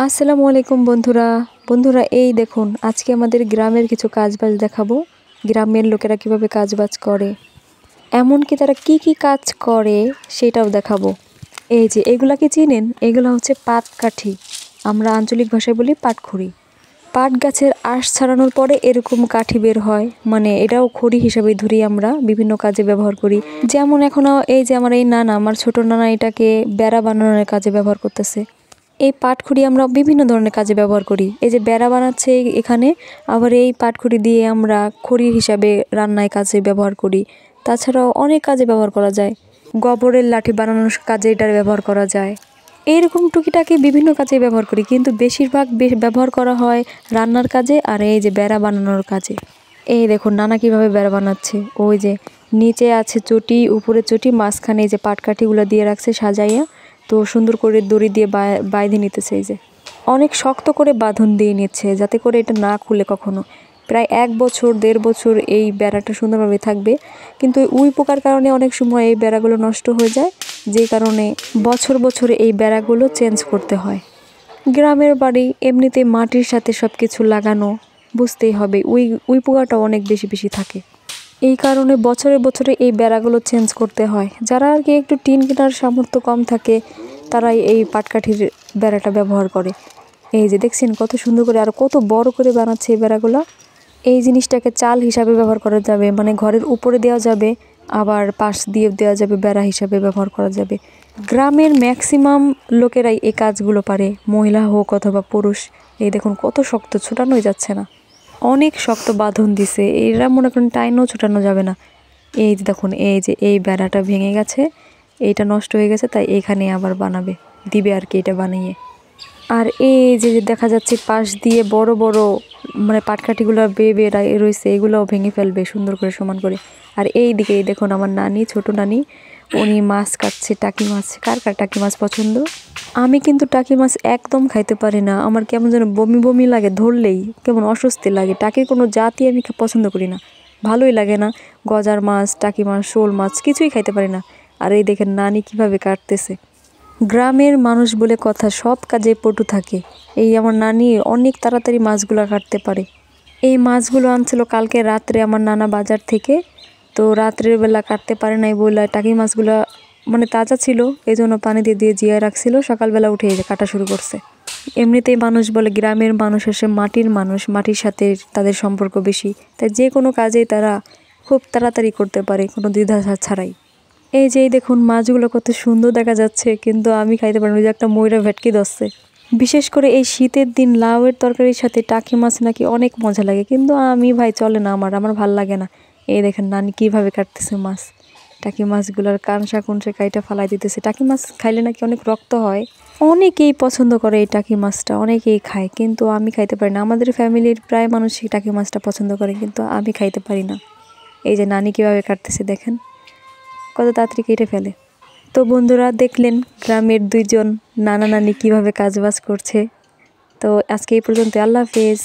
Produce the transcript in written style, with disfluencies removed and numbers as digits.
আসসালামু আলাইকুম বন্ধুরা। বন্ধুরা এই দেখুন আজকে আমাদের গ্রামের কিছু কাজবাজ দেখাবো। গ্রামের লোকেরা কিভাবে কাজবাজ করে, এমনকি তারা কি কি কাজ করে সেটাও দেখাবো। এই যে এগুলা কি চিনেন? এগুলো হচ্ছে পাটকাঠি, আমরা আঞ্চলিক ভাষায় বলি পাটখড়ি। পাট গাছের আঁশ ছাড়ানোর পরে এরকম কাঠি বের হয়, মানে এটাও খড়ি হিসাবে ধরি, আমরা বিভিন্ন কাজে ব্যবহার করি। যেমন এখনও এই যে আমার এই নানা, আমার ছোট নানা এটাকে বেড়া বানানোর কাজে ব্যবহার করতেছে। এই পাটখড়ি আমরা বিভিন্ন ধরনের কাজে ব্যবহার করি। এই যে বেড়া বানাচ্ছে এখানে, আবার এই পাটখড়ি দিয়ে আমরা খড়ি হিসাবে রান্নায় কাজে ব্যবহার করি। তাছাড়াও অনেক কাজে ব্যবহার করা যায়। গোবরের লাঠি বানানোর কাজে এটার ব্যবহার করা যায়। এইরকম টুকিটাকি বিভিন্ন কাজে ব্যবহার করি, কিন্তু বেশিরভাগ ব্যবহার করা হয় রান্নার কাজে আর এই যে বেড়া বানানোর কাজে। এই দেখুন নানা কিভাবে বেড়া বানাচ্ছে। ওই যে নিচে আছে চটি, উপরে চটি, মাঝখানে এই যে পাটকাঠিগুলো দিয়ে রাখছে সাজাইয়া, তো সুন্দর করে দড়ি দিয়ে বাইঁধে নিতেছে। এই যে অনেক শক্ত করে বাঁধন দিয়ে নিচ্ছে যাতে করে এটা না খুলে কখনো। প্রায় 1 বছর 1.5 বছর এই বেড়াটা সুন্দরভাবে থাকবে, কিন্তু উই পোকার কারণে অনেক সময় এই বেড়াগুলো নষ্ট হয়ে যায়, যে কারণে বছর বছর এই বেড়াগুলো চেঞ্জ করতে হয়। গ্রামের বাড়ি এমনিতে মাটির সাথে সব কিছু লাগানো, বুঝতেই হবে উই পোকাটা অনেক বেশি বেশি থাকে। এই কারণে বছরে বছরে এই বেড়াগুলো চেঞ্জ করতে হয়। যারা আর কি একটু টিন কেনার সামর্থ্য কম থাকে তারাই এই পাটকাঠির বেড়াটা ব্যবহার করে। এই যে দেখছেন কত সুন্দর করে আর কত বড় করে বানাচ্ছে এই বেড়াগুলো। এই জিনিসটাকে চাল হিসাবে ব্যবহার করা যাবে, মানে ঘরের উপরে দেওয়া যাবে, আবার পাশ দিয়ে দেওয়া যাবে, বেড়া হিসাবে ব্যবহার করা যাবে। গ্রামের ম্যাক্সিমাম লোকেরাই এই কাজগুলো পারে, মহিলা হোক অথবা পুরুষ। এই দেখুন কত শক্ত, ছোটানোই যাচ্ছে না, অনেক শক্ত বাঁধন দিছে, এরা মনে করেন টাইনও ছোটানো যাবে না। এই যে দেখুন এই যে এই বেড়াটা ভেঙে গেছে, এইটা নষ্ট হয়ে গেছে, তাই এখানে আবার বানাবে দিবে আর কি এটা বানিয়ে। আর এই যে দেখা যাচ্ছে পাশ দিয়ে বড় বড় মানে পাটকাঠিগুলো বেয়ে রয়েছে, এগুলোও ভেঙে ফেলবে সুন্দর করে সমান করে। আর এই দিকে দেখুন আমার নানি, ছোট নানি, উনি মাছ কাটছে, টাকি মাছ। কার কার টাকি মাছ পছন্দ? আমি কিন্তু টাকি মাছ একদম খাইতে পারি না, আমার কেমন যেন বমি বমি লাগে, ধরলেই কেমন অস্বস্তি লাগে। টাকির কোনো জাতই আমি পছন্দ করি না, ভালোই লাগে না। গজার মাছ, টাকি মাছ, শোল মাছ কিছুই খাইতে পারি না। আর এই দেখেন নানি কিভাবে কাটতেছে। গ্রামের মানুষ বলে কথা, সব কাজে পটু থাকে। এই আমার নানি অনেক তাড়াতাড়ি মাছগুলো কাটতে পারে। এই মাছগুলো আনছিল কালকে রাত্রে আমার নানা বাজার থেকে, তো রাত্রের বেলা কাটতে পারে নাই বলে টাকি মাছগুলো মানে তাজা ছিল, এই জন্য পানি দিয়ে দিয়ে জিয়ায় রাখছিল। সকালবেলা উঠে এই যে কাটা শুরু করছে। এমনিতেই মানুষ বলে গ্রামের মানুষ এসে মাটির মানুষ, মাটির সাথে তাদের সম্পর্ক বেশি, তাই যে কোনো কাজেই তারা খুব তাড়াতাড়ি করতে পারে কোনো দ্বিধা ছাড়াই। এই যে দেখুন মাছগুলো কত সুন্দর দেখা যাচ্ছে, কিন্তু আমি খাইতে পারি না, যে একটা ময়রা ভেটকি ধরছে। বিশেষ করে এই শীতের দিন লাউয়ের তরকারির সাথে টাকি মাছ নাকি অনেক মজা লাগে, কিন্তু আমি ভাই চলে না, আমার ভাল লাগে না। এই দেখেন নানি কিভাবে কাটতেছে মাছ, টাকি মাছগুলোর কানসা কুনসে কাইটা ফালাই দিতেছে। টাকি মাছ খাইলে নাকি অনেক রক্ত হয়। অনেকেই পছন্দ করে এই টাকি মাছটা, অনেকেই খায়, কিন্তু আমি খাইতে পারি না। আমাদের ফ্যামিলির প্রায় মানুষই টাকি মাছটা পছন্দ করে, কিন্তু আমি খাইতে পারি না। এই যে নানি কিভাবে কাটতেছে দেখেন, কত তাড়াতাড়ি কেটে ফেলে। তো বন্ধুরা দেখলেন গ্রামের 2 জন নানা নানি কিভাবে কাজবাজ করছে। তো আজকে এই পর্যন্ত, আল্লাহ হাফেজ।